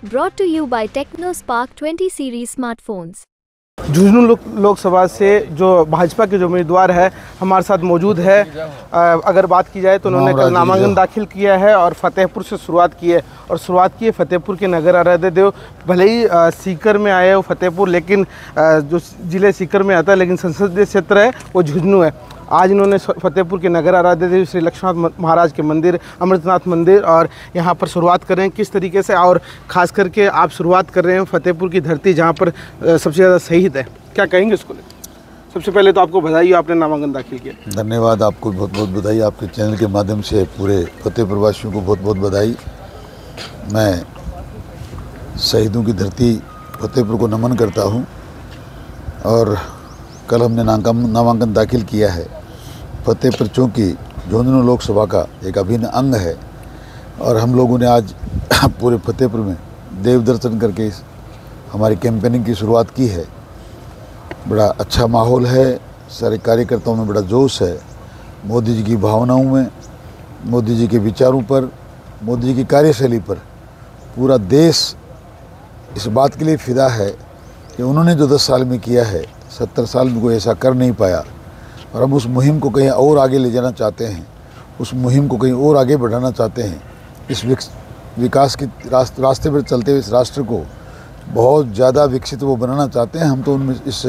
Brought to you by TechnoSpark 20 series smartphones. Jhunjhunu Lok Sabha से जो भाजपा के जो उम्मीदवार है हमारे साथ मौजूद है। अगर बात की जाए तो उन्होंने कल नामांकन दाखिल किया है और फतेहपुर से शुरुआत की है और शुरुआत की है फतेहपुर के नगर आराध्य देव। भले ही सीकर में आए हो फतेहपुर, लेकिन जो ज़िले सीकर में आता है लेकिन संसदीय क्षेत्र है वो झुंझुनू है। आज इन्होंने फतेहपुर के नगर आराध्य देव श्री लक्ष्मणनाथ महाराज के मंदिर, अमृतनाथ मंदिर और यहाँ पर शुरुआत कर रहे हैं किस तरीके से, और ख़ास करके आप शुरुआत कर रहे हैं फतेहपुर की धरती जहाँ पर सबसे ज़्यादा शहीद है, क्या कहेंगे इसको? सबसे पहले तो आपको बधाई, आपने नामांकन दाखिल किया। धन्यवाद, आपको बहुत बहुत बधाई। आपके चैनल के माध्यम से पूरे फतेहपुर वासियों को बहुत बहुत बधाई। मैं शहीदों की धरती फतेहपुर को नमन करता हूँ और कल हमने नामांकन दाखिल किया है। फतेहपुर चूँकि झुंझुनू लोकसभा का एक अभिन्न अंग है और हम लोगों ने आज पूरे फतेहपुर में देव दर्शन करके हमारी कैंपेनिंग की शुरुआत की है। बड़ा अच्छा माहौल है, सारे कार्यकर्ताओं में बड़ा जोश है। मोदी जी की भावनाओं में, मोदी जी के विचारों पर, मोदी जी की कार्यशैली पर पूरा देश इस बात के लिए फिदा है कि उन्होंने जो 10 साल में किया है 70 साल में कोई ऐसा कर नहीं पाया और हम उस मुहिम को कहीं और आगे ले जाना चाहते हैं, उस मुहिम को कहीं और आगे बढ़ाना चाहते हैं। इस विकास के रास्ते पर चलते हुए इस राष्ट्र को बहुत ज़्यादा विकसित वो बनाना चाहते हैं। हम तो उनमें इस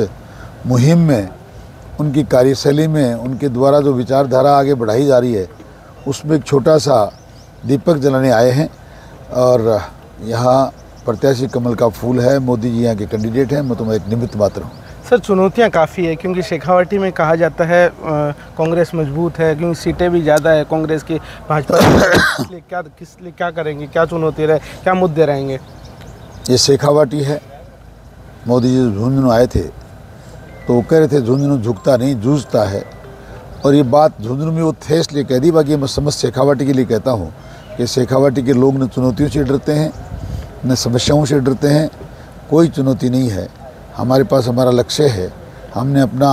मुहिम में, उनकी कार्यशैली में, उनके द्वारा जो विचारधारा आगे बढ़ाई जा रही है उसमें एक छोटा सा दीपक जलाने आए हैं। और यहाँ प्रत्याशी कमल का फूल है, मोदी जी यहाँ के कैंडिडेट हैं, मैं तो एक निमित्त मात्र हूँ। सर, चुनौतियां काफ़ी है क्योंकि शेखावाटी में कहा जाता है कांग्रेस मजबूत है क्योंकि सीटें भी ज़्यादा है कांग्रेस की, भाजपा इसलिए क्या करेंगे, क्या चुनौती रहे, क्या मुद्दे रहेंगे? ये शेखावाटी है। मोदी जी झुंझुनू आए थे तो वो कह रहे थे झुंझुनू झुकता नहीं जूझता है, और ये बात झुंझुनू में वो थे इसलिए कह दी। बाकी मैं समझ शेखावाटी के लिए कहता हूँ कि शेखावाटी के लोग न चुनौतियों से डरते हैं न समस्याओं से डरते हैं। कोई चुनौती नहीं है, हमारे पास हमारा लक्ष्य है, हमने अपना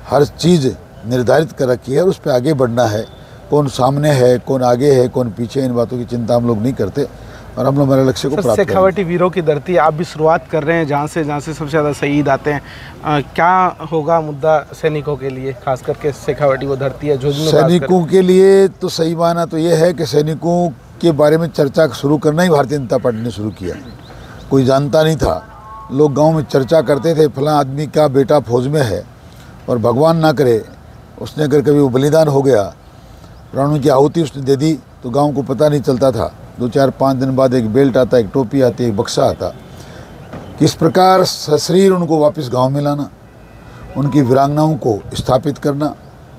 हर चीज़ निर्धारित कर रखी है और उस पर आगे बढ़ना है। कौन सामने है, कौन आगे है, कौन पीछे, इन बातों की चिंता हम लोग नहीं करते और हम लोग हमारे लक्ष्य को प्राप्त करेंगे। शेखावाटी वीरों की धरती, आप भी शुरुआत कर रहे हैं जहाँ से सबसे ज़्यादा शहीद आते हैं। क्या होगा मुद्दा सैनिकों के लिए, खास करके शेखावाटी वो धरती है झुंझुनू? सैनिकों के लिए तो सही माना तो ये है कि सैनिकों के बारे में चर्चा शुरू करना ही भारतीय जनता पार्टी ने शुरू किया। कोई जानता नहीं था, लोग गांव में चर्चा करते थे फलां आदमी का बेटा फौज में है और भगवान ना करे उसने अगर कभी वो बलिदान हो गया, प्राणों की आहुति उसने दे दी तो गांव को पता नहीं चलता था। 2-4-5 दिन बाद एक बेल्ट आता, एक टोपी आती, एक बक्सा आता। किस प्रकार सशरीर उनको वापस गांव में लाना, उनकी वीरांगनाओं को स्थापित करना,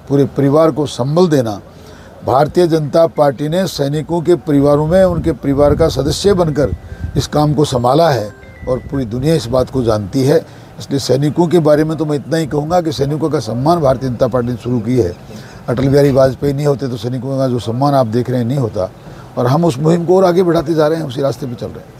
पूरे परिवार को संबल देना। भारतीय जनता पार्टी ने सैनिकों के परिवारों में उनके परिवार का सदस्य बनकर इस काम को संभाला है और पूरी दुनिया इस बात को जानती है। इसलिए सैनिकों के बारे में तो मैं इतना ही कहूँगा कि सैनिकों का सम्मान भारतीय जनता पार्टी ने शुरू की है। अटल बिहारी वाजपेयी नहीं होते तो सैनिकों का जो सम्मान आप देख रहे हैं नहीं होता, और हम उस मुहिम को और आगे बढ़ाते जा रहे हैं, उसी रास्ते पर चल रहे हैं।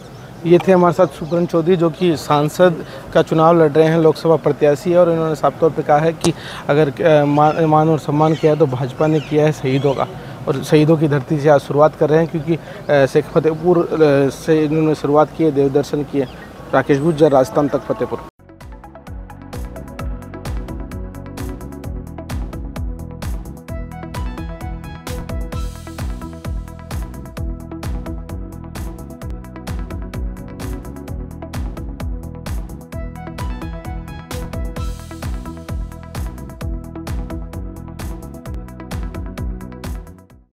ये थे हमारे साथ सुब्रन चौधरी जो कि सांसद का चुनाव लड़ रहे हैं, लोकसभा प्रत्याशी है, और इन्होंने साफ तौर पर कहा है कि अगर मान और सम्मान किया है तो भाजपा ने किया है शहीदों का, और शहीदों की धरती से आज शुरुआत कर रहे हैं क्योंकि फतेहपुर से इन्होंने शुरुआत की है, देव दर्शन किए। राकेश गुज्जर, राजस्थान तक, फतेहपुर।